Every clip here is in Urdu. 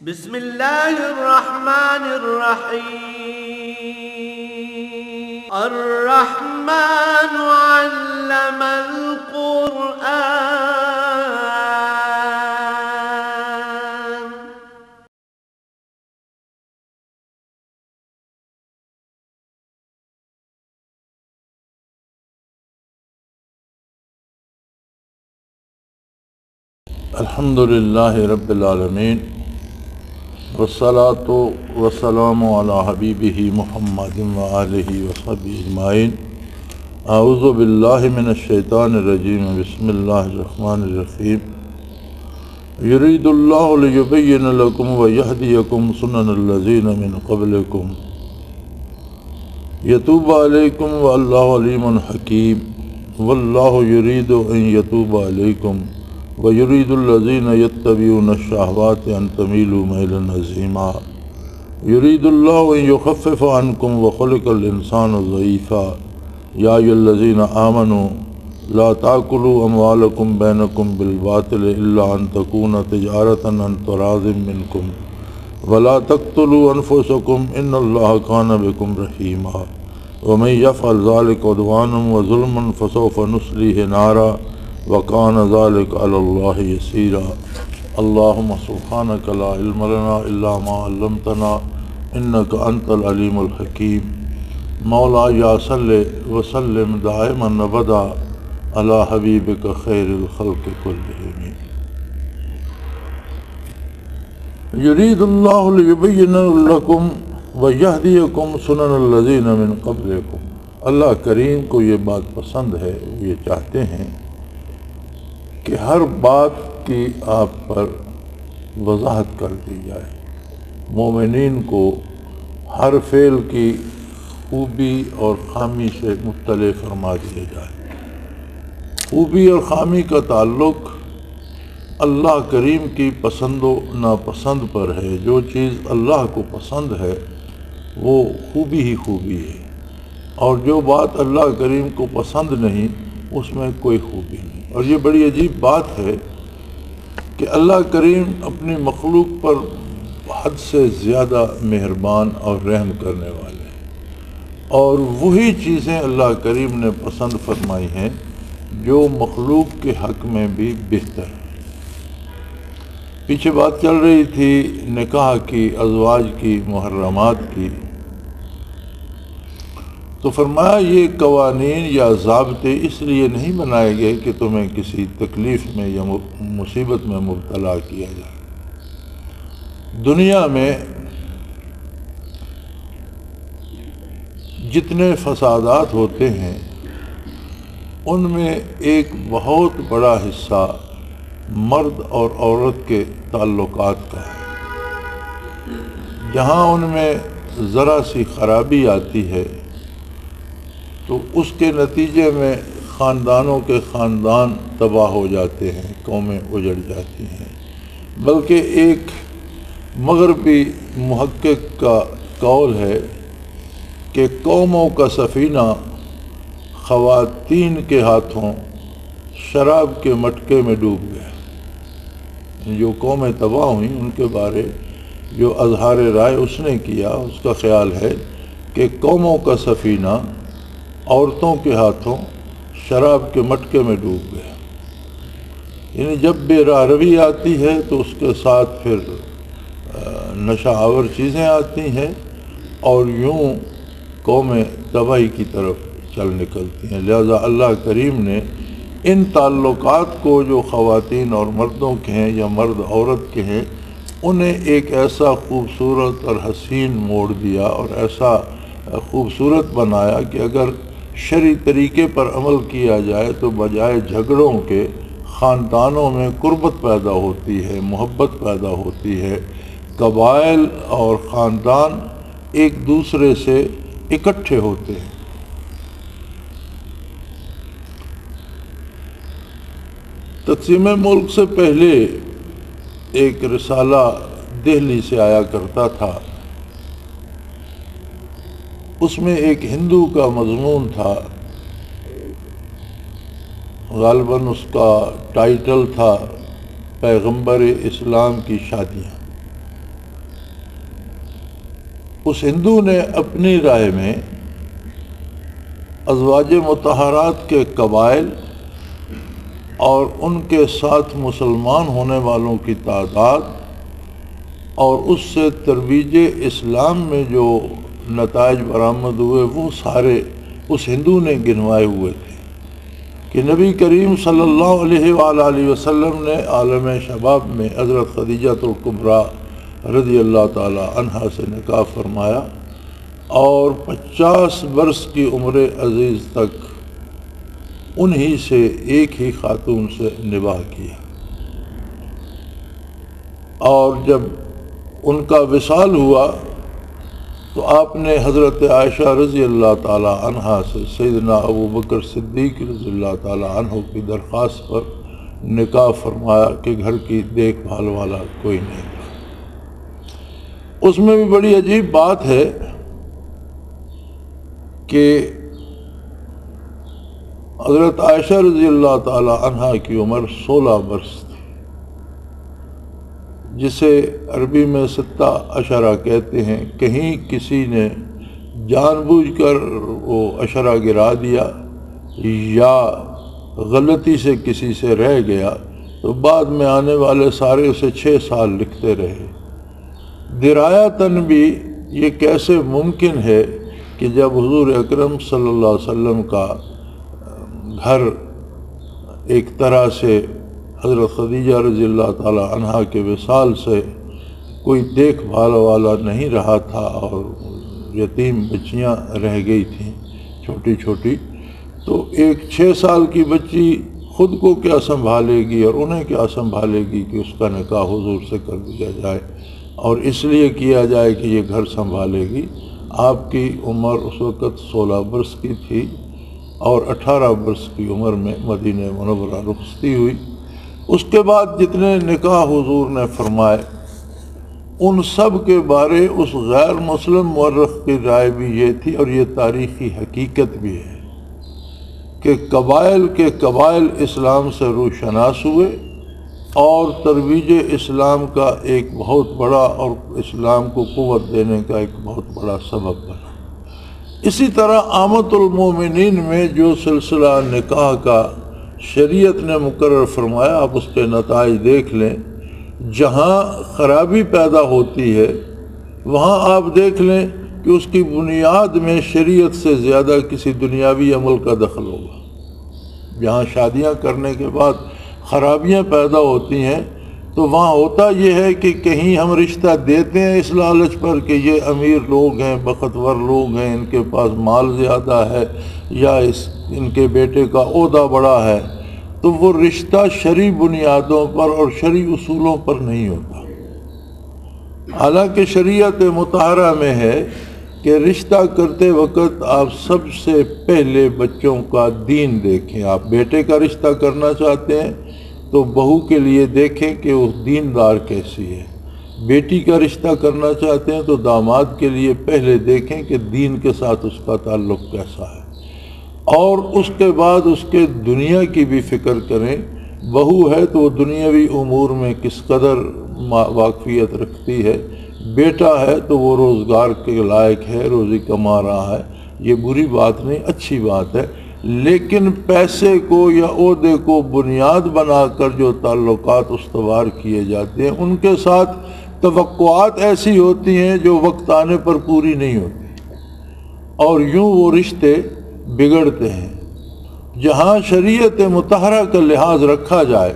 بسم اللہ الرحمن الرحیم الرحمن علم القرآن الحمدللہ رب العالمین والصلاة والسلام علی حبیبہ محمد وآلہ وصحبہ اجمعین۔ اعوذ باللہ من الشیطان الرجیم، بسم اللہ الرحمن الرحیم۔ یرید اللہ لیبین لکم ویہدیکم سنن الذین من قبلکم یتوب علیکم واللہ علیم حکیم۔ واللہ یرید ان یتوب علیکم وَيُرِيدُ الَّذِينَ يَتَّبِعُونَ الشَّهَوَاتِ أَن تَمِيلُوا مَيْلًا عَظِيمًا۔ يُرِيدُ اللَّهُ أَن يُخَفِّفَ عَنكُمْ وَخُلِقَ الْإِنسَانُ ضَعِيفًا۔ يَا أَيُّهَا الَّذِينَ آمَنُوا لَا تَأْكُلُوا أَمْوَالَكُمْ بَيْنَكُمْ بِالْبَاطِلِ إِلَّا أَن تَكُونَ تِجَارَةً عَن تَرَاضٍ مِّنكُمْ وَلَا تَقْتُلُوا أَنفُسَكُمْ إِنَّ اللَّهَ كَانَ بِكُمْ رَحِيمًا۔ وَمَن يَفْعَلْ ذَلِكَ عُدْوَانًا وَظُلْمًا فَسَوْفَ نُصْلِيهِ نَارًا وَكَانَ ذَلِكَ عَلَى اللَّهِ يَسِيرًا۔ اللهم سبحانك لا علم لنا إلا ما علمتنا إنك أنت العليم الحكيم۔ مولاي صل وسلم دائما أبدا على حبيبك خير الخلق كلهم۔ يريد الله ليبين لكم ويهديكم سنن الذين من قبلكم۔ اللہ کریم کو یہ بات پسند ہے، یہ چاہتے ہیں کہ ہر بات کی آپ پر وضاحت کر دی جائے، مومنین کو ہر فعل کی خوبی اور خامی سے مطلع فرما دیا جائے۔ خوبی اور خامی کا تعلق اللہ کریم کی پسند و ناپسند پر ہے۔ جو چیز اللہ کو پسند ہے وہ خوبی ہی خوبی ہے، اور جو بات اللہ کریم کو پسند نہیں اس میں کوئی خوبی نہیں۔ اور یہ بڑی عجیب بات ہے کہ اللہ کریم اپنی مخلوق پر حد سے زیادہ مہربان اور رحم کرنے والے ہیں، اور وہی چیزیں اللہ کریم نے پسند فرمائی ہیں جو مخلوق کے حق میں بھی بہتر ہیں۔ پیچھے بات چل رہی تھی نکاح کی، ازواج کی، محرمات کی، تو فرمایا یہ قوانین یا ضابطے اس لیے نہیں بنائے گئے کہ تمہیں کسی تکلیف میں یا مصیبت میں مبتلا کیا جائے۔ دنیا میں جتنے فسادات ہوتے ہیں ان میں ایک بہت بڑا حصہ مرد اور عورت کے تعلقات کا ہے۔ جہاں ان میں ذرا سی خرابی آتی ہے تو اس کے نتیجے میں خاندانوں کے خاندان تباہ ہو جاتے ہیں، قومیں اجڑ جاتی ہیں۔ بلکہ ایک مغربی محقق کا قول ہے کہ قوموں کا سفینہ خواتین کے ہاتھوں شراب کے مٹکے میں ڈوب گیا۔ جو قومیں تباہ ہوئیں ان کے بارے جو اظہار رائے اس نے کیا، اس کا خیال ہے کہ قوموں کا سفینہ عورتوں کے ہاتھوں شراب کے مٹکے میں ڈوب گیا۔ یعنی جب بے راہ روی آتی ہے تو اس کے ساتھ پھر نشہ آور چیزیں آتی ہیں اور یوں قومیں تباہی کی طرف چل نکلتی ہیں۔ لہذا اللہ کریم نے ان تعلقات کو جو خواتین اور مردوں کے ہیں یا مرد عورت کے ہیں انہیں ایک ایسا خوبصورت اور حسین موڑ دیا اور ایسا خوبصورت بنایا کہ اگر شرعی طریقے پر عمل کیا جائے تو بجائے جھگڑوں کے خاندانوں میں قربت پیدا ہوتی ہے، محبت پیدا ہوتی ہے، قبائل اور خاندان ایک دوسرے سے اکٹھے ہوتے ہیں۔ تقسیم ملک سے پہلے ایک رسالہ دہلی سے آیا کرتا تھا، اس میں ایک ہندو کا مضمون تھا، غالباً اس کا ٹائٹل تھا پیغمبر اسلام کی شادیاں۔ اس ہندو نے اپنی رائے میں ازواج مطہرات کے قبائل اور ان کے ساتھ مسلمان ہونے والوں کی تعداد اور اس سے ترویج اسلام میں جو نتائج برآمد ہوئے وہ سارے اس ہندو نے گنوائے ہوئے تھے کہ نبی کریم صلی اللہ علیہ وآلہ وسلم نے عالم شباب میں حضرت خدیجہ الکبریٰ رضی اللہ تعالی عنہا سے نکاح فرمایا اور 50 برس کی عمر عزیز تک انہی سے ایک ہی خاتون سے نباہ کیا، اور جب ان کا وصال ہوا تو آپ نے حضرت عائشہ رضی اللہ تعالی عنہا سے سیدنا ابو بکر صدیق رضی اللہ تعالی عنہ کی درخواست پر نکاح فرمایا کہ گھر کی دیکھ بھال والا کوئی نہیں تھا۔ اس میں بھی بڑی عجیب بات ہے کہ حضرت عائشہ رضی اللہ تعالی عنہا کی عمر 16 برس تھی، جسے عربی میں 17 کہتے ہیں۔ کہیں کسی نے جان بوجھ کر وہ اشرہ گرا دیا یا غلطی سے کسی سے رہ گیا تو بعد میں آنے والے سارے اسے 6 سال لکھتے رہے۔ درایتاً بھی یہ کیسے ممکن ہے کہ جب حضور اکرم صلی اللہ علیہ وسلم کا گھر ایک طرح سے حضرت خدیجہ رضی اللہ تعالی عنہا کے وصال سے کوئی دیکھ بھال والا نہیں رہا تھا اور یتیم بچیاں رہ گئی تھیں چھوٹی چھوٹی، تو ایک 6 سال کی بچی خود کو کیا سنبھالے گی اور انہیں کیا سنبھالے گی کہ اس کا نکاح حضور سے کر دیا جائے اور اس لیے کیا جائے کہ یہ گھر سنبھالے گی۔ آپ کی عمر اس وقت 16 برس کی تھی اور 18 برس کی عمر میں مدینہ منورہ رخصتی ہوئی۔ اس کے بعد جتنے نکاح حضور نے فرمائے ان سب کے بارے اس غیر مسلم مورخ کی رائے بھی یہ تھی، اور یہ تاریخی حقیقت بھی ہے، کہ قبائل کے قبائل اسلام سے روشناس ہوئے اور ترویج اسلام کا ایک بہت بڑا اور اسلام کو قوت دینے کا ایک بہت بڑا سبب بنا۔ اسی طرح عامۃ المومنین میں جو سلسلہ نکاح کا شریعت نے مقرر فرمایا، آپ اس کے نتائج دیکھ لیں۔ جہاں خرابی پیدا ہوتی ہے وہاں آپ دیکھ لیں کہ اس کی بنیاد میں شریعت سے زیادہ کسی دنیاوی عمل کا دخل ہوگا۔ جہاں شادیاں کرنے کے بعد خرابیاں پیدا ہوتی ہیں تو وہاں ہوتا یہ ہے کہ کہیں ہم رشتہ دیتے ہیں اس لالچ پر کہ یہ امیر لوگ ہیں، بختور لوگ ہیں، ان کے پاس مال زیادہ ہے یا ان کے بیٹے کا عہدہ بڑا ہے، تو وہ رشتہ شرعی بنیادوں پر اور شرعی اصولوں پر نہیں ہوتا۔ حالانکہ شریعت مطہرہ میں ہے کہ رشتہ کرتے وقت آپ سب سے پہلے بچوں کا دین دیکھیں۔ آپ بیٹے کا رشتہ کرنا چاہتے ہیں تو بہو کے لیے دیکھیں کہ وہ دیندار کیسی ہے، بیٹی کا رشتہ کرنا چاہتے ہیں تو داماد کے لیے پہلے دیکھیں کہ دین کے ساتھ اس کا تعلق کیسا ہے، اور اس کے بعد اس کے دنیا کی بھی فکر کریں۔ بہو ہے تو وہ دنیاوی امور میں کس قدر واقفیت رکھتی ہے، بیٹا ہے تو وہ روزگار کے لائق ہے، روزی کما رہا ہے۔ یہ بری بات نہیں، اچھی بات ہے، لیکن پیسے کو یا عہدے کو بنیاد بنا کر جو تعلقات استوار کیے جاتے ہیں ان کے ساتھ توقعات ایسی ہوتی ہیں جو وقت آنے پر پوری نہیں ہوتی، اور یوں وہ رشتے بگڑتے ہیں۔ جہاں شریعت مطہرہ کا لحاظ رکھا جائے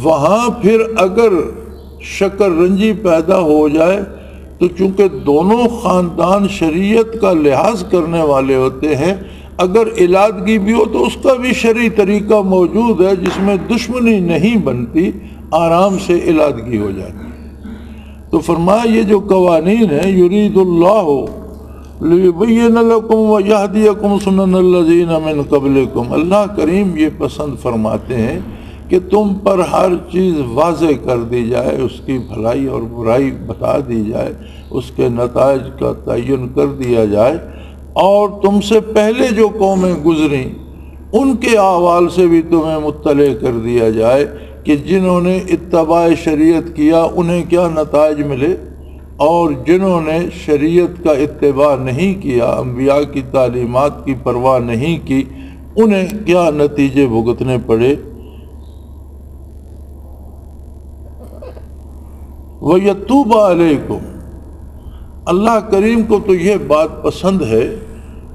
وہاں پھر اگر شکر رنجی پیدا ہو جائے تو چونکہ دونوں خاندان شریعت کا لحاظ کرنے والے ہوتے ہیں، اگر علادگی بھی ہو تو اس کا بھی شرعی طریقہ موجود ہے جس میں دشمنی نہیں بنتی، آرام سے علادگی ہو جاتی ہے۔ تو فرمایا یہ جو قوانین ہیں، یرید اللہ لیبین لکم ویہدیکم سنن الذین من قبلکم، اللہ کریم یہ پسند فرماتے ہیں کہ تم پر ہر چیز واضح کر دی جائے، اس کی بھلائی اور برائی بتا دی جائے، اس کے نتائج کا تعین کر دیا جائے، اور تم سے پہلے جو قومیں گزریں ان کے احوال سے بھی تمہیں مطلع کر دیا جائے کہ جنہوں نے اتباع شریعت کیا انہیں کیا نتائج ملے، اور جنہوں نے شریعت کا اتباع نہیں کیا، انبیاء کی تعلیمات کی پرواہ نہیں کی، انہیں کیا نتیجے بھگتنے پڑے۔ وَيَتُوبَ عَلَيْكُمْ، اللہ کریم کو تو یہ بات پسند ہے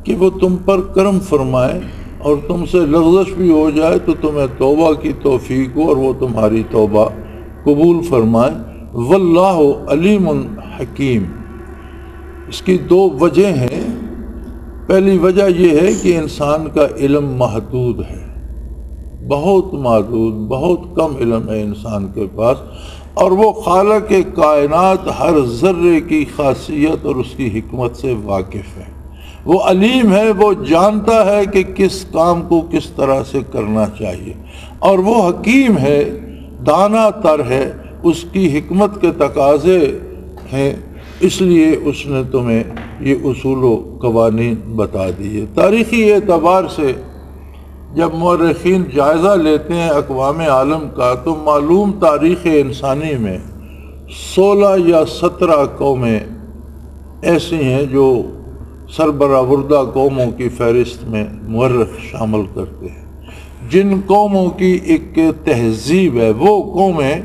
کہ وہ تم پر کرم فرمائے اور تم سے لغزش بھی ہو جائے تو تمہیں توبہ کی توفیق ہو اور وہ تمہاری توبہ قبول فرمائے۔ واللہ علیم حکیم، اس کی دو وجہ ہیں۔ پہلی وجہ یہ ہے کہ انسان کا علم محدود ہے، بہت محدود، بہت کم علم ہے انسان کے پاس، اور وہ خالق کائنات ہر ذرے کی خاصیت اور اس کی حکمت سے واقف ہے۔ وہ علیم ہے، وہ جانتا ہے کہ کس کام کو کس طرح سے کرنا چاہیے، اور وہ حکیم ہے، دانا تر ہے، اس کی حکمت کے تقاضے ہیں، اس لیے اس نے تمہیں یہ اصول و قوانین بتا دیے۔ تاریخی اعتبار سے جب مورخین جائزہ لیتے ہیں اقوام عالم کا تو معلوم تاریخ انسانی میں 16 یا 17 قومیں ایسی ہیں جو سربراہ قوموں کی فہرست میں مورخ شامل کرتے ہیں، جن قوموں کی ایک تہذیب ہے، وہ قومیں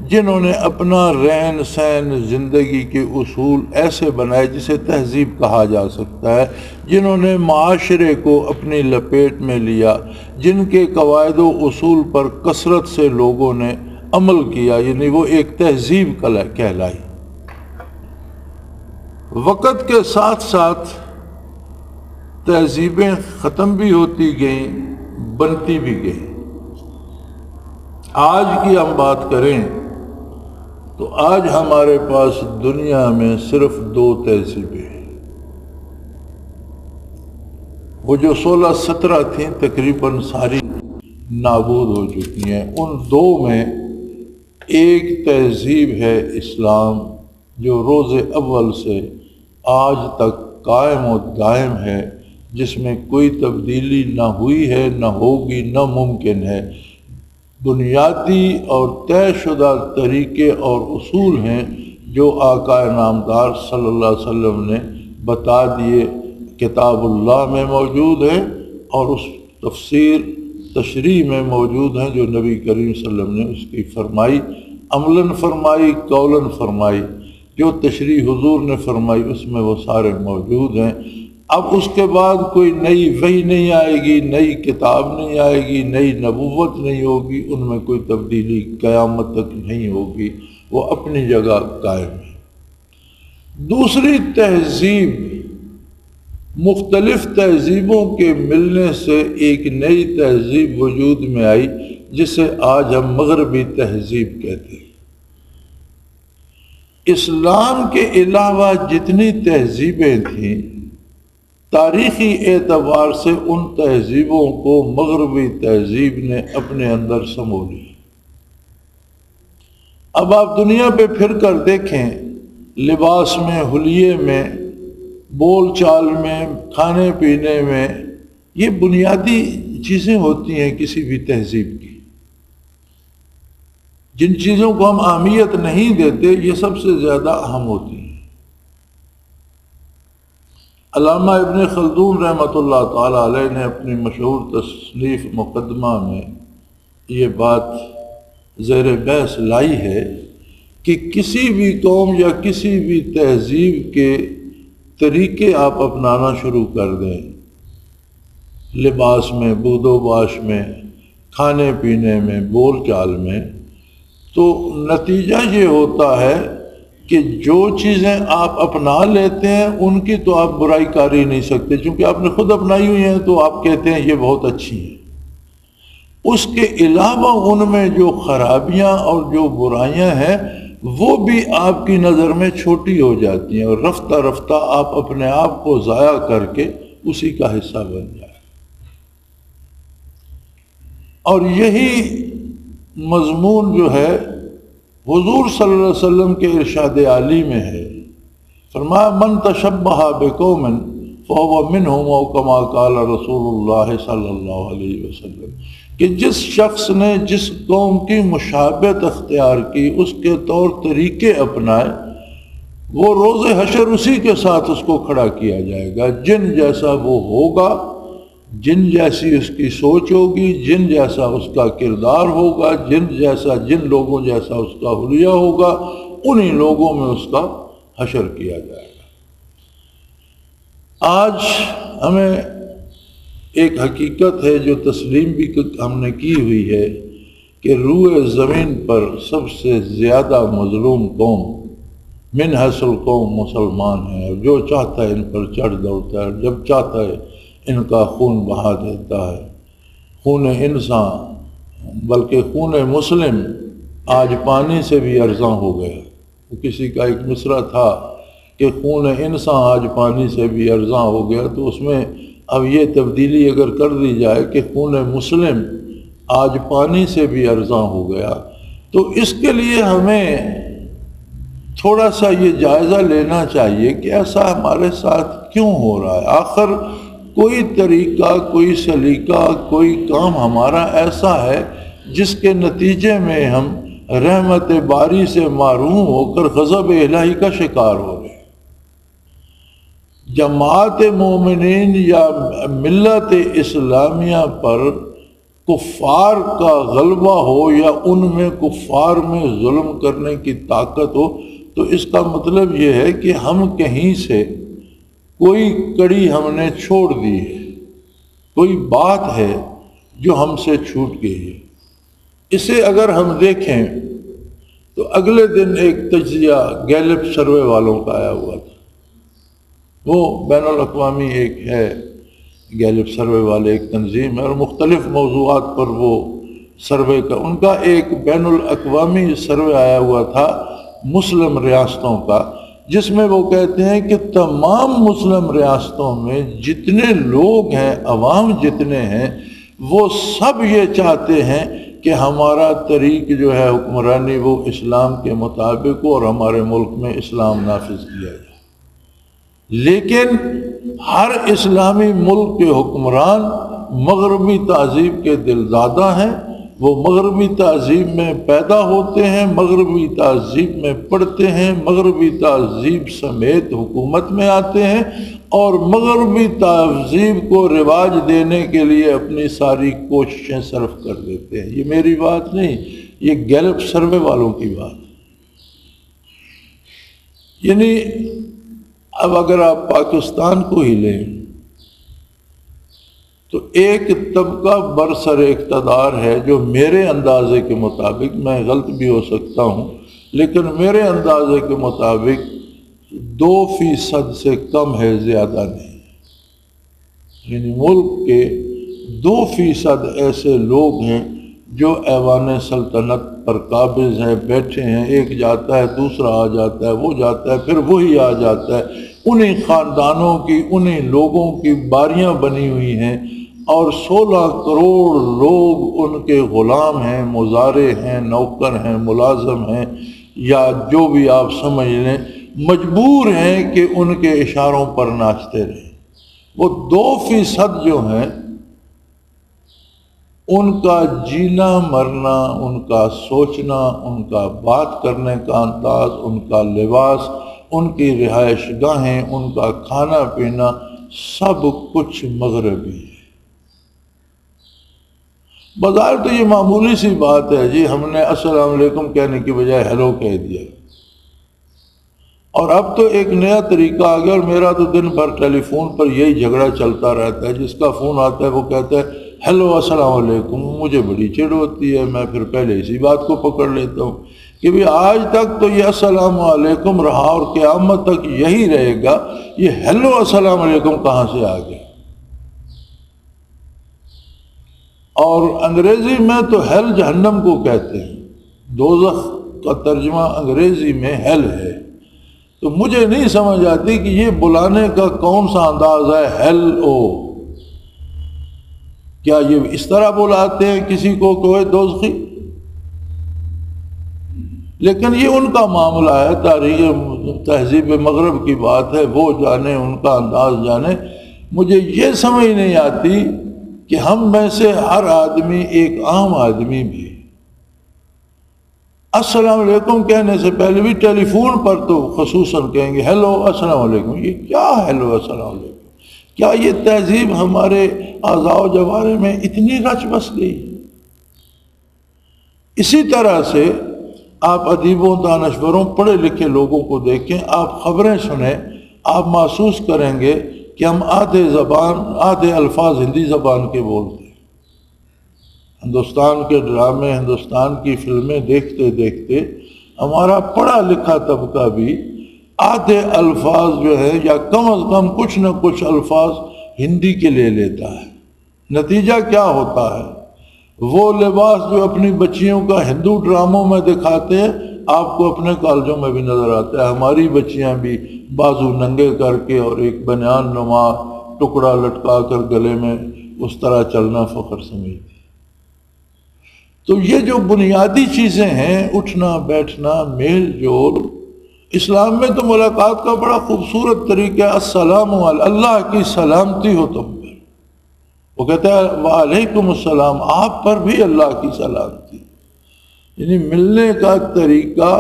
جنہوں نے اپنا رہن سہن زندگی کے اصول ایسے بنائے جسے تہذیب کہا جا سکتا ہے، جنہوں نے معاشرے کو اپنی لپیٹ میں لیا، جن کے قواعد و اصول پر کثرت سے لوگوں نے عمل کیا، یعنی وہ ایک تہذیب کہلائی۔ وقت کے ساتھ ساتھ تہذیبیں ختم بھی ہوتی گئیں، بنتی بھی گئیں۔ آج کی ہم بات کریں تو آج ہمارے پاس دنیا میں صرف 2 تہذیبیں ہیں۔ وہ جو 16-17 تھیں تقریباً ساری نابود ہو چکی ہیں۔ ان 2 میں ایک تہذیب ہے اسلام، جو روز اول سے آج تک قائم و دائم ہے، جس میں کوئی تبدیلی نہ ہوئی ہے، نہ ہوگی، نہ ممکن ہے۔ بنیادی اور طے شدہ طریقے اور اصول ہیں جو آقا نامدار صلی اللہ علیہ وسلم نے بتا دیے، کتاب اللہ میں موجود ہیں اور اس تشریح میں موجود ہیں جو نبی کریم صلی اللہ علیہ وسلم نے اس کی فرمائی، عملاً فرمائی، قولاً فرمائی۔ جو تشریح حضور نے فرمائی اس میں وہ سارے موجود ہیں۔ اب اس کے بعد کوئی نئی وحی نہیں آئے گی، نئی کتاب نہیں آئے گی، نئی نبوت نہیں ہوگی، ان میں کوئی تبدیلی قیامت تک نہیں ہوگی، وہ اپنی جگہ قائم ہے۔ دوسری تہذیب، مختلف تہذیبوں کے ملنے سے ایک نئی تہذیب وجود میں آئی جسے آج ہم مغربی تہذیب کہتے ہیں۔ اسلام کے علاوہ جتنی تہذیبیں تھیں، تاریخی اعتبار سے ان تہذیبوں کو مغربی تہذیب نے اپنے اندر سمو لیا۔ اب آپ دنیا پہ پھر کر دیکھیں، لباس میں، حلیے میں، بول چال میں، کھانے پینے میں، یہ بنیادی چیزیں ہوتی ہیں کسی بھی تہذیب کی۔ جن چیزوں کو ہم اہمیت نہیں دیتے یہ سب سے زیادہ اہم ہوتی ہیں۔ علامہ ابن خلدون رحمۃ اللہ تعالی علیہ نے اپنی مشہور تصنیف مقدمہ میں یہ بات زیر بحث لائی ہے کہ کسی بھی قوم یا کسی بھی تہذیب کے طریقے آپ اپنانا شروع کر دیں، لباس میں، بود و باش میں، کھانے پینے میں، بول چال میں، تو نتیجہ یہ ہوتا ہے کہ جو چیزیں آپ اپنا لیتے ہیں ان کی تو آپ برائی کر ہی نہیں سکتے، چونکہ آپ نے خود اپنائی ہوئی ہیں تو آپ کہتے ہیں یہ بہت اچھی ہیں۔ اس کے علاوہ ان میں جو خرابیاں اور جو برائیاں ہیں وہ بھی آپ کی نظر میں چھوٹی ہو جاتی ہیں، اور رفتہ رفتہ آپ اپنے آپ کو ضائع کر کے اسی کا حصہ بن جائیں۔ اور یہی مضمون جو ہے حضور صلی اللہ علیہ وسلم کے ارشاد عالی میں ہے۔ فرمایا من تشبہ بقوم فہو منہم، او کما قال رسول اللہ صلی اللہ علیہ وسلم، کہ جس شخص نے جس قوم کی مشابہت اختیار کی، اس کے طور طریقے اپنائے، وہ روز حشر اسی کے ساتھ اس کو کھڑا کیا جائے گا۔ جن جیسا وہ ہوگا، جن جیسی اس کی سوچ ہوگی، جن جیسا اس کا کردار ہوگا، جن لوگوں جیسا اس کا حلیہ ہوگا، انہی لوگوں میں اس کا حشر کیا جائے گا۔ آج ہمیں ایک حقیقت ہے جو تسلیم بھی ہم نے کی ہوئی ہے کہ روئے زمین پر سب سے زیادہ مظلوم قوم من حیث القوم مسلمان ہیں، اور جو چاہتا ہے ان پر چڑھ دوڑتا ہے، جب چاہتا ہے ان کا خون بہا دیتا ہے۔ خون انسان بلکہ خون مسلم آج پانی سے بھی ارزاں ہو گیا۔ کسی کا ایک مصرع تھا کہ خون انسان آج پانی سے بھی ارزاں ہو گیا، تو اس میں اب یہ تبدیلی اگر کر دی جائے کہ خون مسلم آج پانی سے بھی ارزاں ہو گیا، تو اس کے لیے ہمیں تھوڑا سا یہ جائزہ لینا چاہیے کہ ایسا ہمارے ساتھ کیوں ہو رہا ہے۔ آخر کوئی طریقہ، کوئی سلیقہ، کوئی کام ہمارا ایسا ہے جس کے نتیجے میں ہم رحمت باری سے محروم ہو کر غضب الہی کا شکار ہو رہے ہیں۔ جماعت مومنین یا ملت اسلامیہ پر کفار کا غلبہ ہو یا ان میں کفار میں ظلم کرنے کی طاقت ہو، تو اس کا مطلب یہ ہے کہ ہم کہیں سے کوئی کڑی ہم نے چھوڑ دی ہے، کوئی بات ہے جو ہم سے چھوٹ گئی ہے۔ اسے اگر ہم دیکھیں تو اگلے دن ایک تجزیہ گیلپ سروے والوں کا آیا ہوا تھا۔ وہ بین الاقوامی ایک ہے، گیلپ سروے والے ایک تنظیم ہے، اور مختلف موضوعات پر وہ سروے کا ان کا ایک بین الاقوامی سروے آیا ہوا تھا مسلم ریاستوں کا، جس میں وہ کہتے ہیں کہ تمام مسلم ریاستوں میں جتنے لوگ ہیں، عوام جتنے ہیں، وہ سب یہ چاہتے ہیں کہ ہمارا طریق جو ہے حکمرانی وہ اسلام کے مطابق ہو اور ہمارے ملک میں اسلام نافذ کیا جائے۔ لیکن ہر اسلامی ملک کے حکمران مغربی تہذیب کے دلدادہ ہیں، وہ مغربی تہذیب میں پیدا ہوتے ہیں، مغربی تہذیب میں پڑھتے ہیں، مغربی تہذیب سمیت حکومت میں آتے ہیں، اور مغربی تہذیب کو رواج دینے کے لیے اپنی ساری کوششیں صرف کر دیتے ہیں۔ یہ میری بات نہیں، یہ گیلپ سروے والوں کی بات۔ یعنی اب اگر آپ پاکستان کو ہی لیں تو ایک طبقہ برسر اقتدار ہے جو میرے اندازے کے مطابق، میں غلط بھی ہو سکتا ہوں، لیکن میرے اندازے کے مطابق 2% سے کم ہے، زیادہ نہیں۔ یعنی ملک کے 2% ایسے لوگ ہیں جو ایوان سلطنت پر قابض ہیں، بیٹھے ہیں، ایک جاتا ہے دوسرا آ جاتا ہے، وہ جاتا ہے پھر وہی آ جاتا ہے، انہی خاندانوں کی، انہی لوگوں کی باریاں بنی ہوئی ہیں، اور 16 کروڑ لوگ ان کے غلام ہیں، مزارع ہیں، نوکر ہیں، ملازم ہیں، یا جو بھی آپ سمجھ لیں، مجبور ہیں کہ ان کے اشاروں پر ناچتے رہیں۔ وہ 2% جو ہیں ان کا جینا مرنا، ان کا سوچنا، ان کا بات کرنے کا انداز، ان کا لباس، ان کی رہائش گاہیں، ان کا کھانا پینا، سب کچھ مغربی ہے۔ بظاہر تو یہ معمولی سی بات ہے جی، ہم نے السلام علیکم کہنے کی بجائے ہیلو کہہ دیا، اور اب تو ایک نیا طریقہ آ گیا، اور میرا تو دن بھر ٹیلی فون پر یہی جھگڑا چلتا رہتا ہے۔ جس کا فون آتا ہے وہ کہتا ہے ہیلو السلام علیکم، مجھے بڑی چڑ ہوتی ہے، میں پھر پہلے اسی بات کو پکڑ لیتا ہوں کہ بھی آج تک تو یہ السلام علیکم رہا اور قیامت تک یہی رہے گا، یہ ہیلو السلام علیکم کہاں سے آ گیا؟ اور انگریزی میں تو ہیل جہنم کو کہتے ہیں، دوزخ کا ترجمہ انگریزی میں ہیل ہے۔ تو مجھے نہیں سمجھ آتی کہ یہ بلانے کا کون سا انداز ہے، ہیل او، کیا یہ اس طرح بلاتے ہیں کسی کو کوئی دوزخی؟ لیکن یہ ان کا معاملہ ہے، تاریخ تہذیب مغرب کی بات ہے، وہ جانے، ان کا انداز جانے۔ مجھے یہ سمجھ نہیں آتی کہ ہم میں سے ہر آدمی، ایک عام آدمی بھی السلام علیکم کہنے سے پہلے بھی ٹیلی فون پر تو خصوصاً کہیں گے ہیلو السلام علیکم. یہ کیا ہیلو السلام علیکم؟ کیا یہ تہذیب ہمارے اعضاء و جوارے میں اتنی رچ بس گئی؟ اسی طرح سے آپ ادیبوں، دانشوروں، پڑھے لکھے لوگوں کو دیکھیں، آپ خبریں سنیں، آپ محسوس کریں گے کہ ہم آدھے الفاظ ہندی زبان کے بولتے ہیں. ہندوستان کے ڈرامے، ہندوستان کی فلمیں دیکھتے دیکھتے ہمارا پڑھا لکھا طبقہ بھی آدھے الفاظ جو ہے یا کم از کم کچھ نہ کچھ الفاظ ہندی کے لے لیتا ہے. نتیجہ کیا ہوتا ہے؟ وہ لباس جو اپنی بچیوں کا ہندو ڈراموں میں دکھاتے ہیں آپ کو اپنے کالجوں میں بھی نظر آتا ہے. ہماری بچیاں بھی بازو ننگے کر کے اور ایک بنیان نما ٹکڑا لٹکا کر گلے میں اس طرح چلنا فخر سمجھتی. تو یہ جو بنیادی چیزیں ہیں، اٹھنا بیٹھنا میل جول، اسلام میں تو ملاقات کا بڑا خوبصورت طریقہ ہے. السلام علیکم، اللہ کی سلامتی ہو تم پر. وہ کہتا ہے وعلیکم السلام، آپ پر بھی اللہ کی سلامتی. یعنی ملنے کا طریقہ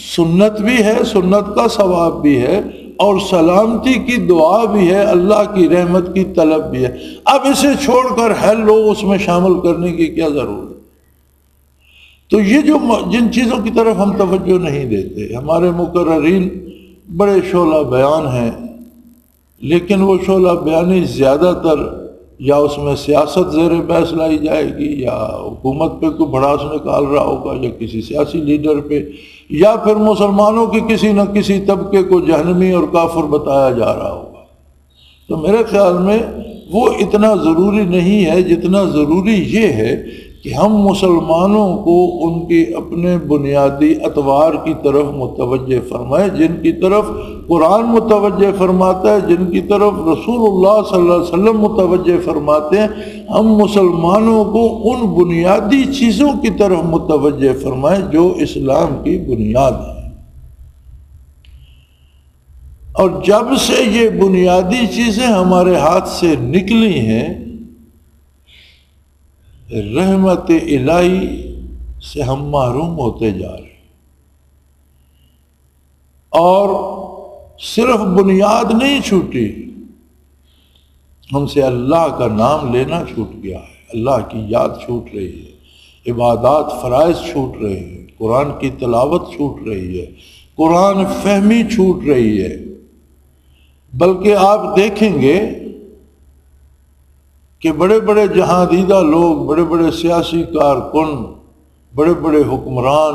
سنت بھی ہے، سنت کا ثواب بھی ہے، اور سلامتی کی دعا بھی ہے، اللہ کی رحمت کی طلب بھی ہے. اب اسے چھوڑ کر ہیلو اس میں شامل کرنے کی کیا ضرورت؟ تو یہ جو جن چیزوں کی طرف ہم توجہ نہیں دیتے، ہمارے مقررین بڑے شعلہ بیان ہیں، لیکن وہ شعلہ بیانی زیادہ تر یا اس میں سیاست زیر بحث لائی جائے گی، یا حکومت پہ کوئی بھڑاس نکال رہا ہوگا، یا کسی سیاسی لیڈر پہ، یا پھر مسلمانوں کے کسی نہ کسی طبقے کو جہنمی اور کافر بتایا جا رہا ہوگا. تو میرے خیال میں وہ اتنا ضروری نہیں ہے جتنا ضروری یہ ہے کہ ہم مسلمانوں کو ان کے اپنے بنیادی اطوار کی طرف متوجہ فرمائیں، جن کی طرف قرآن متوجہ فرماتا ہے، جن کی طرف رسول اللہ صلی اللہ علیہ وسلم متوجہ فرماتے ہیں. ہم مسلمانوں کو ان بنیادی چیزوں کی طرف متوجہ فرمائیں جو اسلام کی بنیاد ہے. اور جب سے یہ بنیادی چیزیں ہمارے ہاتھ سے نکلی ہیں، رحمت الہی سے ہم محروم ہوتے جا رہے ہیں. اور صرف بنیاد نہیں چھوٹی، ہم سے اللہ کا نام لینا چھوٹ گیا ہے، اللہ کی یاد چھوٹ رہی ہے، عبادات فرائض چھوٹ رہے ہیں، قرآن کی تلاوت چھوٹ رہی ہے، قرآن فہمی چھوٹ رہی ہے. بلکہ آپ دیکھیں گے کہ بڑے بڑے جہاں دیدہ لوگ، بڑے بڑے سیاسی کارکن، بڑے بڑے حکمران،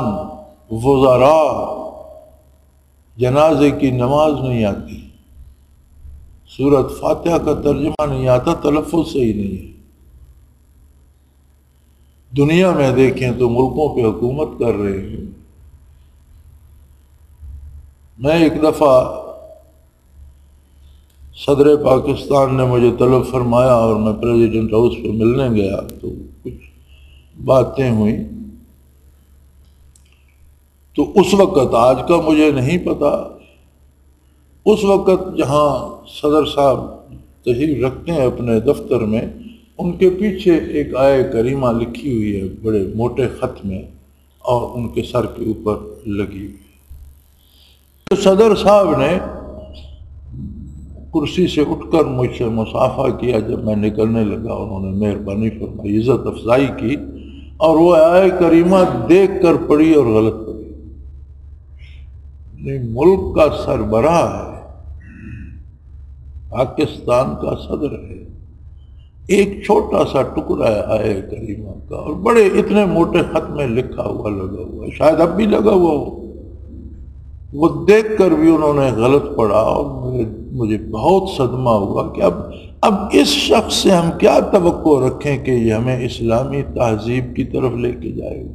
وزراء، جنازے کی نماز نہیں آتی، سورۃ فاتحہ کا ترجمہ نہیں آتا، تلفظ صحیح نہیں ہے. دنیا میں دیکھیں تو ملکوں پہ حکومت کر رہے ہیں. میں ایک دفعہ صدر پاکستان نے مجھے طلب فرمایا اور میں پریزیڈنٹ ہاؤس پہ ملنے گیا تو کچھ باتیں ہوئیں. تو اس وقت، آج کا مجھے نہیں پتا، اس وقت جہاں صدر صاحب تشریف رکھتے ہیں اپنے دفتر میں، ان کے پیچھے ایک آیہ کریمہ لکھی ہوئی ہے بڑے موٹے خط میں، اور ان کے سر کے اوپر لگی ہوئی. تو صدر صاحب نے کرسی سے اٹھ کر مجھ سے مصافحہ کیا. جب میں نکلنے لگا انہوں نے مہربانی فرمائی، عزت افزائی کی، اور وہ آیہ کریمہ دیکھ کر پڑھی اور غلط پڑھی. ملک کا سربراہ ہے، پاکستان کا صدر ہے، ایک چھوٹا سا ٹکڑا ہے آیہ کریمہ کا، اور بڑے اتنے موٹے خط میں لکھا ہوا لگا ہوا ہے، شاید اب بھی لگا ہوا ہو. وہ دیکھ کر بھی انہوں نے غلط پڑھا، اور مجھے بہت صدمہ ہوا کہ اب اس شخص سے ہم کیا توقع رکھیں کہ یہ ہمیں اسلامی تہذیب کی طرف لے کے جائے گا.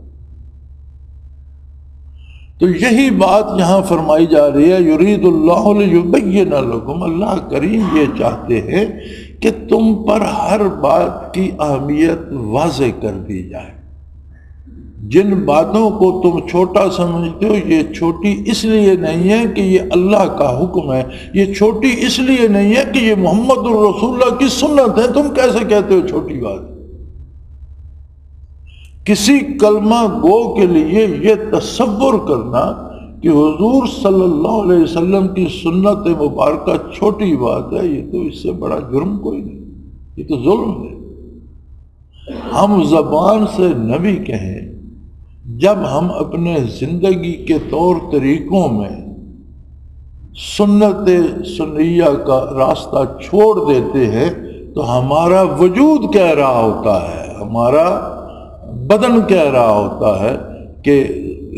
تو یہی بات یہاں فرمائی جا رہی ہے، یرید اللہ لیبین لکم، اللہ کریم یہ چاہتے ہیں کہ تم پر ہر بات کی اہمیت واضح کر دی جائے. جن باتوں کو تم چھوٹا سمجھتے ہو، یہ چھوٹی اس لیے نہیں ہے کہ یہ اللہ کا حکم ہے، یہ چھوٹی اس لیے نہیں ہے کہ یہ محمد الرسول اللہ کی سنت ہے. تم کیسے کہتے ہو چھوٹی بات؟ کسی کلمہ گو کے لیے یہ تصور کرنا کہ حضور صلی اللہ علیہ وسلم کی سنت مبارکہ چھوٹی بات ہے، یہ تو اس سے بڑا جرم کوئی نہیں، یہ تو ظلم ہے۔ ہم زبان سے نبی کہیں جب ہم اپنے زندگی کے طور طریقوں میں سنت سنیہ کا راستہ چھوڑ دیتے ہیں تو ہمارا وجود کہہ رہا ہوتا ہے، ہمارا بدن کہہ رہا ہوتا ہے کہ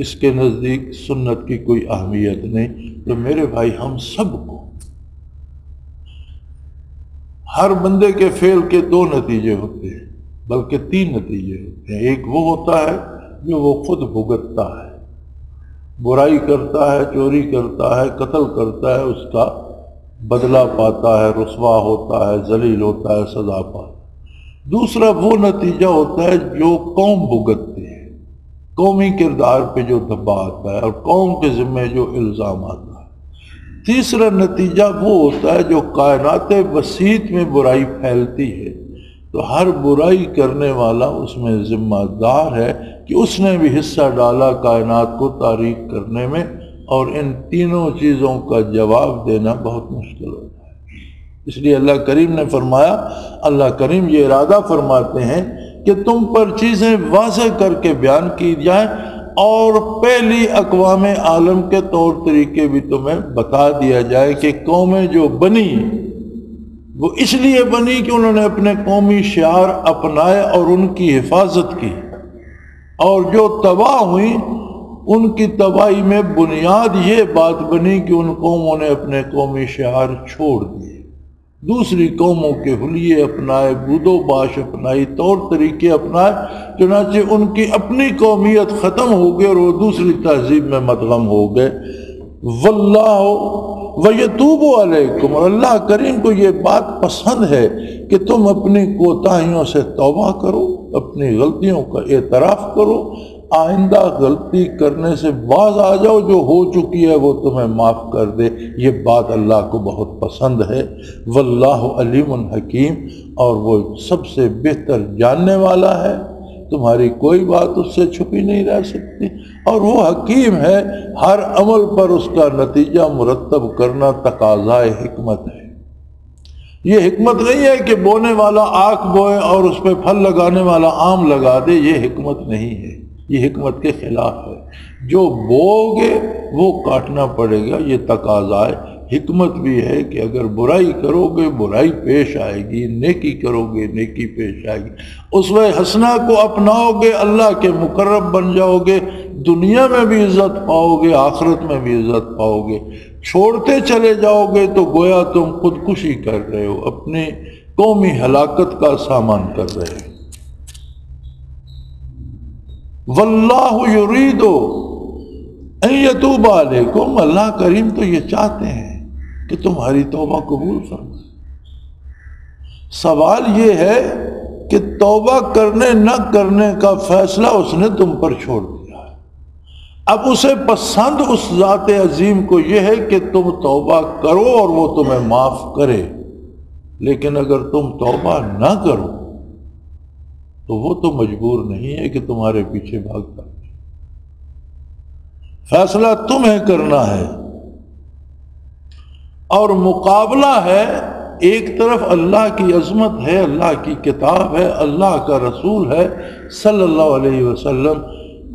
اس کے نزدیک سنت کی کوئی اہمیت نہیں۔ تو میرے بھائی، ہم سب کو ہر بندے کے فعل کے دو نتیجے ہوتے ہیں، بلکہ تین نتیجے ہوتے ہیں۔ ایک وہ ہوتا ہے جو وہ خود بھگتتا ہے، برائی کرتا ہے، چوری کرتا ہے، قتل کرتا ہے، اس کا بدلہ پاتا ہے، رسوا ہوتا ہے، ذلیل ہوتا ہے، سزا پاتا ہے۔ دوسرا وہ نتیجہ ہوتا ہے جو قوم بھگتتی ہے، قومی کردار پہ جو دبا آتا ہے اور قوم کے ذمے جو الزام آتا ہے۔ تیسرا نتیجہ وہ ہوتا ہے جو کائنات وسیط میں برائی پھیلتی ہے، تو ہر برائی کرنے والا اس میں ذمہ دار ہے کہ اس نے بھی حصہ ڈالا کائنات کو تاریک کرنے میں، اور ان تینوں چیزوں کا جواب دینا بہت مشکل ہوتا ہے۔ اس لیے اللہ کریم نے فرمایا، اللہ کریم یہ ارادہ فرماتے ہیں کہ تم پر چیزیں واضح کر کے بیان کی جائیں، اور پہلی اقوام عالم کے طور طریقے بھی تمہیں بتا دیا جائے کہ قومیں جو بنی وہ اس لیے بنی کہ انہوں نے اپنے قومی شعار اپنائے اور ان کی حفاظت کی، اور جو تباہ ہوئی ان کی تباہی میں بنیاد یہ بات بنی کہ ان قوموں نے اپنے قومی شعار چھوڑ دیے، دوسری قوموں کے حلیے اپنائے، بود و باش اپنائی، طور طریقے اپنائے، چنانچہ ان کی اپنی قومیت ختم ہو گئی اور وہ دوسری تہذیب میں مدغم ہو گئے۔ واللہ وَيَتُوبُ عَلَيْكُمْ، اور اللہ کریم کو یہ بات پسند ہے کہ تم اپنی کوتاہیوں سے توبہ کرو، اپنی غلطیوں کا اعتراف کرو، آئندہ غلطی کرنے سے باز آ جاؤ، جو ہو چکی ہے وہ تمہیں معاف کر دے۔ یہ بات اللہ کو بہت پسند ہے۔ واللہ علیم حکیم، اور وہ سب سے بہتر جاننے والا ہے، تمہاری کوئی بات اس سے چھپی نہیں رہ سکتی، اور وہ حکیم ہے، ہر عمل پر اس کا نتیجہ مرتب کرنا تقاضائے حکمت ہے۔ یہ حکمت نہیں ہے کہ بونے والا آک بوئے اور اس پہ پھل لگانے والا آم لگا دے، یہ حکمت نہیں ہے، یہ حکمت کے خلاف ہے۔ جو بو گے وہ کاٹنا پڑے گا، یہ تقاضائے حکمت بھی ہے کہ اگر برائی کرو گے برائی پیش آئے گی، نیکی کرو گے نیکی پیش آئے گی۔ اسوہ حسنہ کو اپناؤ گے اللہ کے مقرب بن جاؤ گے، دنیا میں بھی عزت پاؤ گے، آخرت میں بھی عزت پاؤ گے۔ چھوڑتے چلے جاؤ گے تو گویا تم خودکشی کر رہے ہو، اپنی قومی ہلاکت کا سامان کر رہے ہو۔ واللہ یرید ان یتوب علیکم، اللہ کریم تو یہ چاہتے ہیں کہ تمہاری توبہ قبول فرمائے۔ سوال یہ ہے کہ توبہ کرنے نہ کرنے کا فیصلہ اس نے تم پر چھوڑ دیا ہے۔ اب اسے پسند اس ذات عظیم کو یہ ہے کہ تم توبہ کرو اور وہ تمہیں معاف کرے، لیکن اگر تم توبہ نہ کرو تو وہ تو مجبور نہیں ہے کہ تمہارے پیچھے بھاگتا ہے۔ فیصلہ تمہیں کرنا ہے، اور مقابلہ ہے، ایک طرف اللہ کی عظمت ہے، اللہ کی کتاب ہے، اللہ کا رسول ہے صلی اللہ علیہ وسلم،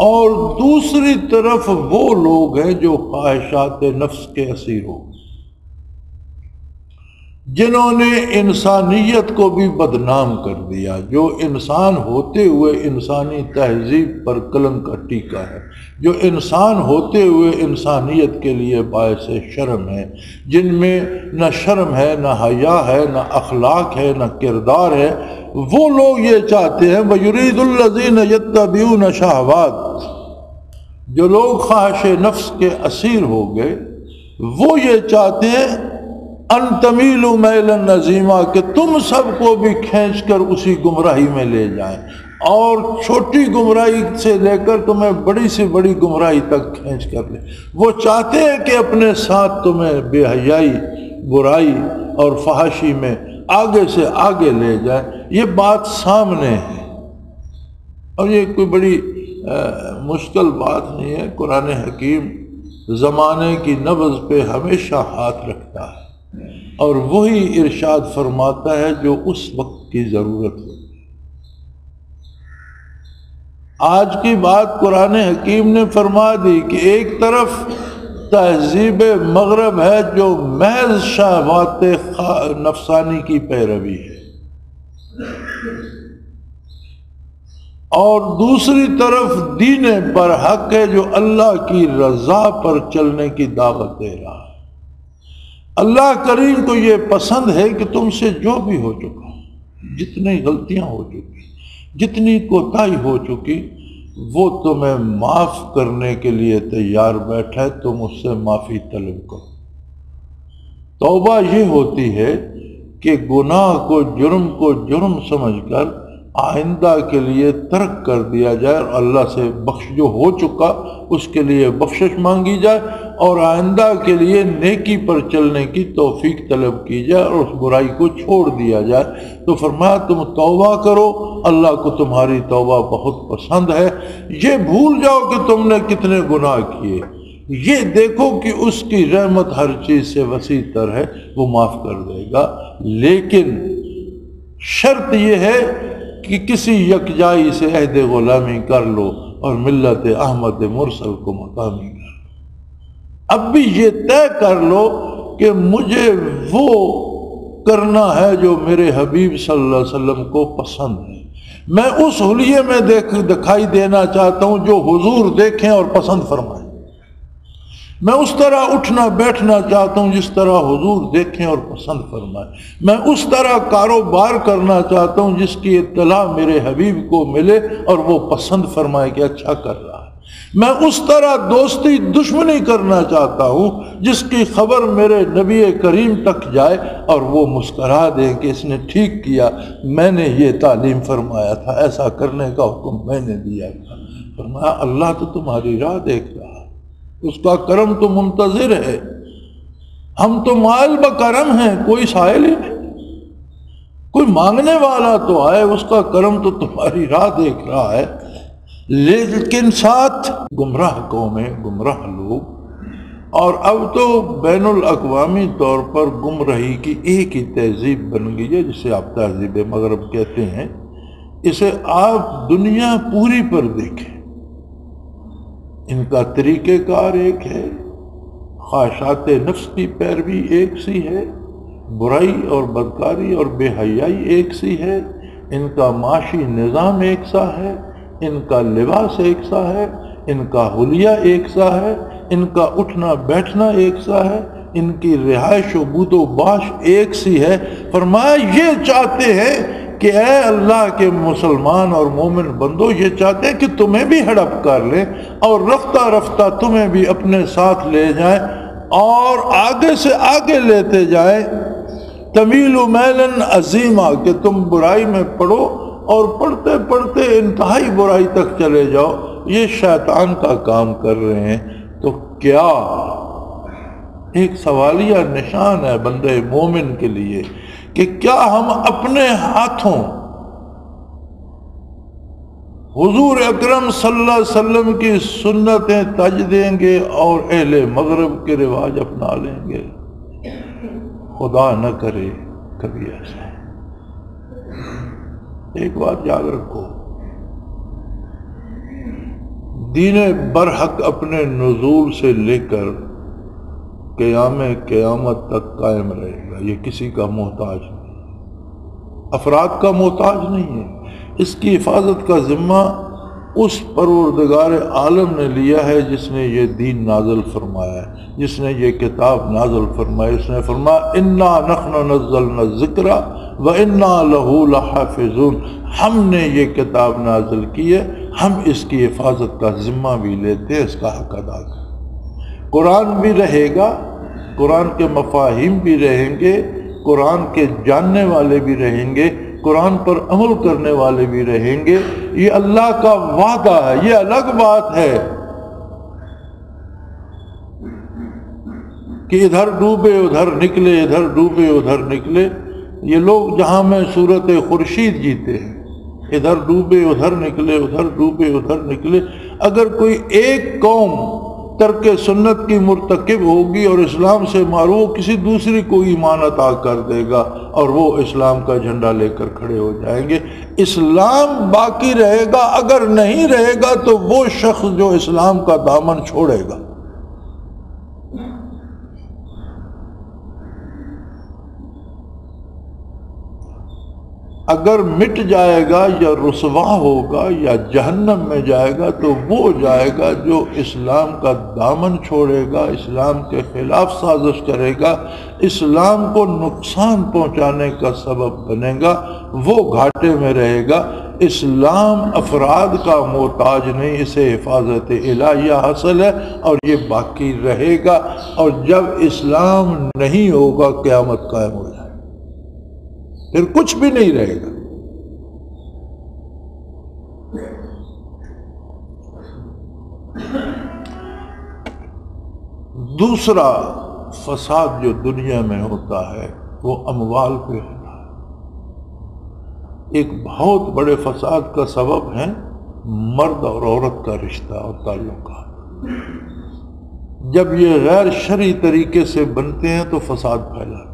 اور دوسری طرف وہ لوگ ہیں جو خواہشات نفس کے اسیر ہو، جنہوں نے انسانیت کو بھی بدنام کر دیا، جو انسان ہوتے ہوئے انسانی تہذیب پر کلنک کا ٹیکا ہے، جو انسان ہوتے ہوئے انسانیت کے لیے باعث شرم ہے، جن میں نہ شرم ہے، نہ حیا ہے، نہ اخلاق ہے، نہ کردار ہے۔ وہ لوگ یہ چاہتے ہیں وَيُرِيدُ الَّذِينَ يَتَّبِعُونَ شَهَوَاتِ، جو لوگ خواہش نفس کے اسیر ہو گئے، وہ یہ چاہتے ہیں ان تمیلوا میلا عظیما، کہ تم سب کو بھی کھینچ کر اسی گمراہی میں لے جائیں، اور چھوٹی گمراہی سے لے کر تمہیں بڑی سے بڑی گمراہی تک کھینچ کر لیں۔ وہ چاہتے ہیں کہ اپنے ساتھ تمہیں بے حیائی، برائی اور فحاشی میں آگے سے آگے لے جائیں۔ یہ بات سامنے ہے، اور یہ کوئی بڑی مشکل بات نہیں ہے، قرآن حکیم زمانے کی نبض پہ ہمیشہ ہاتھ رکھتا ہے اور وہی ارشاد فرماتا ہے جو اس وقت کی ضرورت ہو۔ آج کی بات قرآن حکیم نے فرما دی کہ ایک طرف تہذیب مغرب ہے جو محض شہوات نفسانی کی پیروی ہے، اور دوسری طرف دین برحق ہے جو اللہ کی رضا پر چلنے کی دعوت دے رہا ہے۔ اللہ کریم کو یہ پسند ہے کہ تم سے جو بھی ہو چکا، جتنی غلطیاں ہو چکی، جتنی کوتاہی ہو چکی، وہ تمہیں معاف کرنے کے لیے تیار بیٹھا ہے، تم اس سے معافی طلب کرو۔ توبہ یہ ہوتی ہے کہ گناہ کو جرم سمجھ کر آئندہ کے لیے ترک کر دیا جائے، اور اللہ سے جو ہو چکا اس کے لیے بخشش مانگی جائے، اور آئندہ کے لیے نیکی پر چلنے کی توفیق طلب کی جائے، اور اس برائی کو چھوڑ دیا جائے۔ تو فرمایا تم توبہ کرو، اللہ کو تمہاری توبہ بہت پسند ہے۔ یہ بھول جاؤ کہ تم نے کتنے گناہ کیے، یہ دیکھو کہ اس کی رحمت ہر چیز سے وسیع تر ہے، وہ معاف کر دے گا، لیکن شرط یہ ہے کہ کسی یکجائی سے عہد غلامی کر لو اور ملت احمد مرسل کو مقامی کر لو۔ اب بھی یہ طے کر لو کہ مجھے وہ کرنا ہے جو میرے حبیب صلی اللہ علیہ وسلم کو پسند ہے، میں اس حلیے میں دکھائی دینا چاہتا ہوں جو حضور دیکھیں اور پسند فرمائیں، میں اس طرح اٹھنا بیٹھنا چاہتا ہوں جس طرح حضور دیکھیں اور پسند فرمائیں، میں اس طرح کاروبار کرنا چاہتا ہوں جس کی اطلاع میرے حبیب کو ملے اور وہ پسند فرمائے کہ اچھا کر رہا ہے، میں اس طرح دوستی دشمنی کرنا چاہتا ہوں جس کی خبر میرے نبی کریم تک جائے اور وہ مسکرا دیں کہ اس نے ٹھیک کیا، میں نے یہ تعلیم فرمایا تھا، ایسا کرنے کا حکم میں نے دیا تھا۔ فرمایا اللہ تو تمہاری راہ دیکھ رہا، اس کا کرم تو منتظر ہے، ہم تو مائل بکرم ہیں، کوئی سائل ہی نہیں، کوئی مانگنے والا تو آئے، اس کا کرم تو تمہاری راہ دیکھ رہا ہے۔ لیکن ساتھ گمراہ قومیں، گمراہ لوگ، اور اب تو بین الاقوامی طور پر گمراہی کی ایک ہی تہذیب بن گئی ہے جسے آپ تہذیب مغرب کہتے ہیں، اسے آپ دنیا پوری پر دیکھیں، ان کا طریقہ کار ایک ہے، خواہشات نفس کی پیروی ایک سی ہے، برائی اور بدکاری اور بے حیائی ایک سی ہے، ان کا معاشی نظام ایک سا ہے، ان کا لباس ایک سا ہے، ان کا حلیہ ایک سا ہے، ان کا اٹھنا بیٹھنا ایک سا ہے، ان کی رہائش و بود و باش ایک سی ہے۔ فرمایا یہ چاہتے ہیں کہ اے اللہ کے مسلمان اور مومن بندو، یہ چاہتے ہیں کہ تمہیں بھی ہڑپ کر لیں اور رفتہ رفتہ تمہیں بھی اپنے ساتھ لے جائیں اور آگے سے آگے لیتے جائیں، تمیل میلن عظیمہ، کہ تم برائی میں پڑو اور پڑھتے پڑھتے انتہائی برائی تک چلے جاؤ۔ یہ شیطان کا کام کر رہے ہیں۔ تو کیا ایک سوالیہ نشان ہے بندے مومن کے لیے کہ کیا ہم اپنے ہاتھوں حضور اکرم صلی اللہ علیہ وسلم کی سنتیں تج دیں گے اور اہل مغرب کے رواج اپنا لیں گے؟ خدا نہ کرے کبھی ایسا۔ ایک بات یاد رکھو، دین برحق اپنے نزول سے لے کر قیامت تک قائم رہے گا، یہ کسی کا محتاج نہیں، افراد کا محتاج نہیں ہے۔ اس کی حفاظت کا ذمہ اس پروردگار عالم نے لیا ہے جس نے یہ دین نازل فرمایا ہے، جس نے یہ کتاب نازل فرمائی۔ اس نے فرمایا انا نحن نزلنا الذکر وانا لہ لحافظون، ہم نے یہ کتاب نازل کی ہے، ہم اس کی حفاظت کا ذمہ بھی لیتے ہیں، اس کا حق ادا کریں۔ قرآن بھی رہے گا، قرآن کے مفاہیم بھی رہیں گے، قرآن کے جاننے والے بھی رہیں گے، قرآن پر عمل کرنے والے بھی رہیں گے۔ یہ اللہ کا وعدہ ہے۔ یہ الگ بات ہے کہ ادھر ڈوبے ادھر نکلے، ادھر ڈوبے ادھر نکلے۔ یہ لوگ جہاں میں صورت خورشید جیتے ہیں، ادھر ڈوبے ادھر نکلے، ادھر ڈوبے ادھر نکلے۔ اگر کوئی ایک قوم ترک سنت کی مرتکب ہوگی اور اسلام سے معروف، کسی دوسری کو ایمان عطا کر دے گا اور وہ اسلام کا جھنڈا لے کر کھڑے ہو جائیں گے۔ اسلام باقی رہے گا، اگر نہیں رہے گا تو وہ شخص جو اسلام کا دامن چھوڑے گا۔ اگر مٹ جائے گا یا رسوا ہوگا یا جہنم میں جائے گا تو وہ جائے گا جو اسلام کا دامن چھوڑے گا، اسلام کے خلاف سازش کرے گا، اسلام کو نقصان پہنچانے کا سبب بنے گا، وہ گھاٹے میں رہے گا۔ اسلام افراد کا محتاج نہیں، اسے حفاظت الہیہ حاصل ہے اور یہ باقی رہے گا، اور جب اسلام نہیں ہوگا قیامت قائم ہو جائے، پھر کچھ بھی نہیں رہے گا۔ دوسرا فساد جو دنیا میں ہوتا ہے وہ اموال پہ ہوتا ہے۔ ایک بہت بڑے فساد کا سبب ہے مرد اور عورت کا رشتہ اور تعلقات۔ جب یہ غیر شرعی طریقے سے بنتے ہیں تو فساد پھیلاتے ہیں۔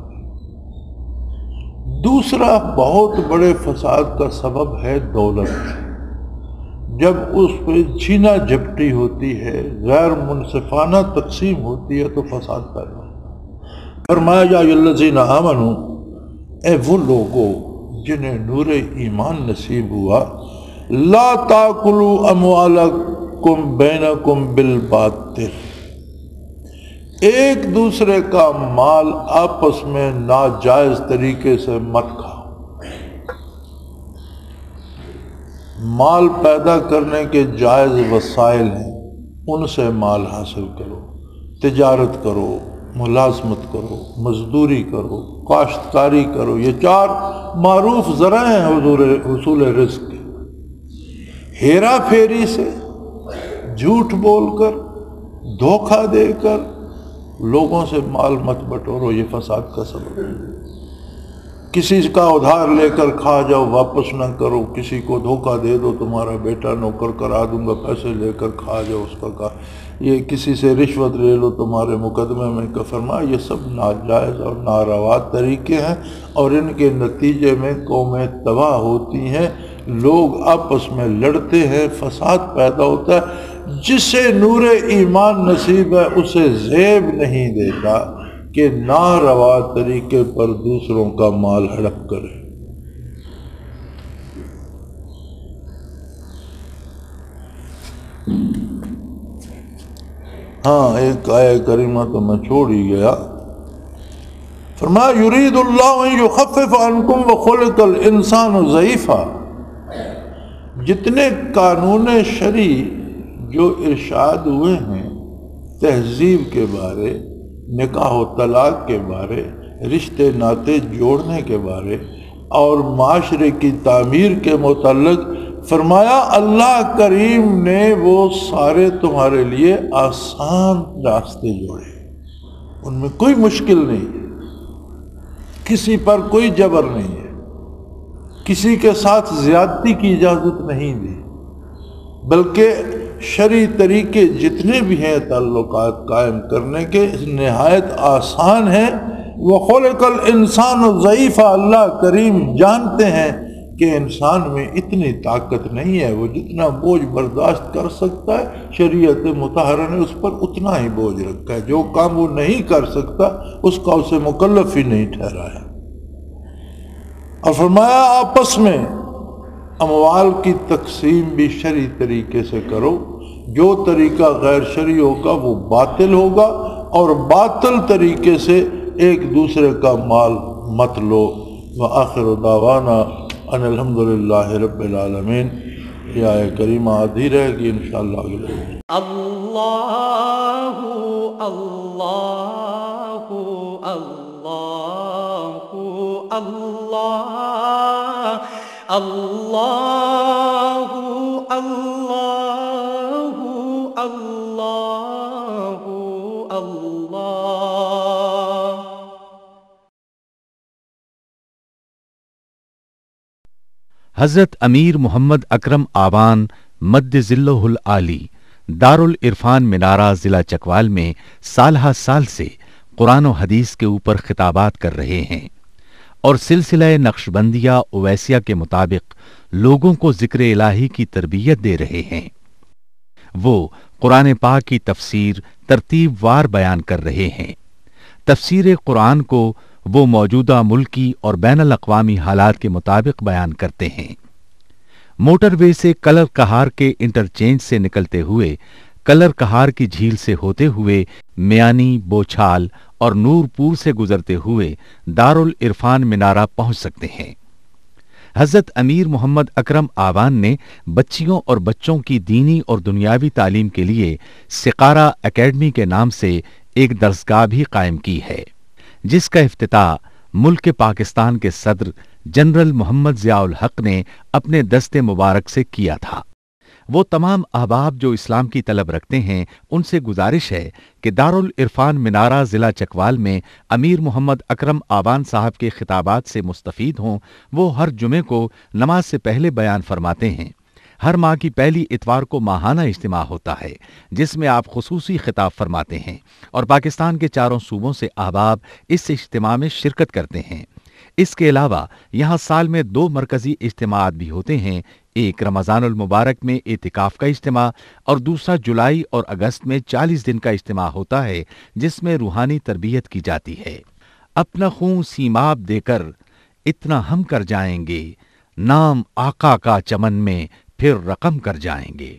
دوسرا بہت بڑے فساد کا سبب ہے دولت۔ جب اس پہ چھینا جھپٹی ہوتی ہے، غیر منصفانہ تقسیم ہوتی ہے تو فساد پیدا ہوتا ہے۔ فرمایا یا الذین آمنو، اے وہ لوگو جنہیں نور ایمان نصیب ہوا، لا تاکلوا اموالکم بینکم بالباطل، ایک دوسرے کا مال آپس میں ناجائز طریقے سے مت کھاؤ۔ مال پیدا کرنے کے جائز وسائل ہیں، ان سے مال حاصل کرو، تجارت کرو، ملازمت کرو، مزدوری کرو، کاشتکاری کرو، یہ 4 معروف ذرائع ہیں حصول رزق کے۔ ہیرا پھیری سے، جھوٹ بول کر، دھوکہ دے کر لوگوں سے مال مت بٹورو، یہ فساد کا سبب ہے۔ کسی کا ادھار لے کر کھا جاؤ، واپس نہ کرو، کسی کو دھوکہ دے دو، تمہارا بیٹا نوکر کرا دوں گا، پیسے لے کر کھا جاؤ اس کا یہ کسی سے رشوت لے لو، تمہارے مقدمے میں کا فرمایا، یہ سب ناجائز اور ناروا طریقے ہیں، اور ان کے نتیجے میں قومیں تباہ ہوتی ہیں، لوگ آپس میں لڑتے ہیں، فساد پیدا ہوتا ہے۔ جسے نور ایمان نصیب ہے اسے زیب نہیں دیتا کہ ناروا طریقے پر دوسروں کا مال ہڑپ کرے۔ ہاں ایک آیہ کریمہ تو میں چھوڑ ہی گیا، فرمایا یرید اللہ ان یخفف عنکم وخلق الانسان ضعیفا۔ جتنے قانون شرعی جو ارشاد ہوئے ہیں تہذیب کے بارے، نکاح و طلاق کے بارے، رشتے ناطے جوڑنے کے بارے اور معاشرے کی تعمیر کے متعلق، فرمایا اللہ کریم نے وہ سارے تمہارے لیے آسان راستے جوڑے، ان میں کوئی مشکل نہیں ہے، کسی پر کوئی جبر نہیں ہے، کسی کے ساتھ زیادتی کی اجازت نہیں دی، بلکہ شرعی طریقے جتنے بھی ہیں تعلقات قائم کرنے کے نہایت آسان ہیں۔ وَخُلِقَ الْإِنسَانُ ضَعِيفًا، اللہ کریم جانتے ہیں کہ انسان میں اتنی طاقت نہیں ہے، وہ جتنا بوجھ برداشت کر سکتا ہے شریعت مطہرہ نے اس پر اتنا ہی بوجھ رکھا ہے، جو کام وہ نہیں کر سکتا اس کا اسے مکلف ہی نہیں ٹھہرایا۔ اور فرمایا آپس میں اموال کی تقسیم بھی شرعی طریقے سے کرو، جو طریقہ غیر شرعی ہوگا وہ باطل ہوگا، اور باطل طریقے سے ایک دوسرے کا مال مت لو۔ وآخر دعوانا ان الحمدللہ رب العالمین۔ یہ آیہ کریمہ آدھی رہے گی انشاءاللہ اگلے دن۔ اللہ اللہ اللہ اللہ اللہ اللہ اللہ اللہ۔ حضرت امیر محمد اکرم آوان مد ذلہ العالی دارل عرفان منارہ ضلع چکوال میں سالہ سال سے قرآن و حدیث کے اوپر خطابات کر رہے ہیں اور سلسلہ نقشبندیہ اویسیہ کے مطابق لوگوں کو ذکر الہی کی تربیت دے رہے ہیں۔ وہ قرآن پاک کی تفسیر ترتیب وار بیان کر رہے ہیں۔ تفسیر قرآن کو وہ موجودہ ملکی اور بین الاقوامی حالات کے مطابق بیان کرتے ہیں۔ موٹر وے سے کلر کہار کے انٹرچینج سے نکلتے ہوئے کلر کہار کی جھیل سے ہوتے ہوئے میانی، بوچھال اور نورپور سے گزرتے ہوئے دارالعرفان منارہ پہنچ سکتے ہیں۔ حضرت امیر محمد اکرم آوان نے بچیوں اور بچوں کی دینی اور دنیاوی تعلیم کے لیے سقارہ اکیڈمی کے نام سے ایک درسگاہ بھی قائم کی ہے، جس کا افتتاح ملک پاکستان کے صدر جنرل محمد ضیاء الحق نے اپنے دست مبارک سے کیا تھا۔ وہ تمام احباب جو اسلام کی طلب رکھتے ہیں ان سے گزارش ہے کہ دارالعرفان منارہ ضلع چکوال میں امیر محمد اکرم آوان صاحب کے خطابات سے مستفید ہوں۔ وہ ہر جمعے کو نماز سے پہلے بیان فرماتے ہیں۔ ہر ماہ کی پہلی اتوار کو ماہانہ اجتماع ہوتا ہے جس میں آپ خصوصی خطاب فرماتے ہیں اور پاکستان کے چاروں صوبوں سے احباب اس اجتماع میں شرکت کرتے ہیں۔ اس کے علاوہ یہاں سال میں 2 مرکزی اجتماعات بھی ہوتے ہیں، ایک رمضان المبارک میں اعتکاف کا اجتماع اور دوسرا جولائی اور اگست میں 40 دن کا اجتماع ہوتا ہے جس میں روحانی تربیت کی جاتی ہے۔ اپنا خون سیماب دے کر اتنا ہم کر جائیں گے، نام آقا کا چمن میں پھر رقم کر جائیں گے۔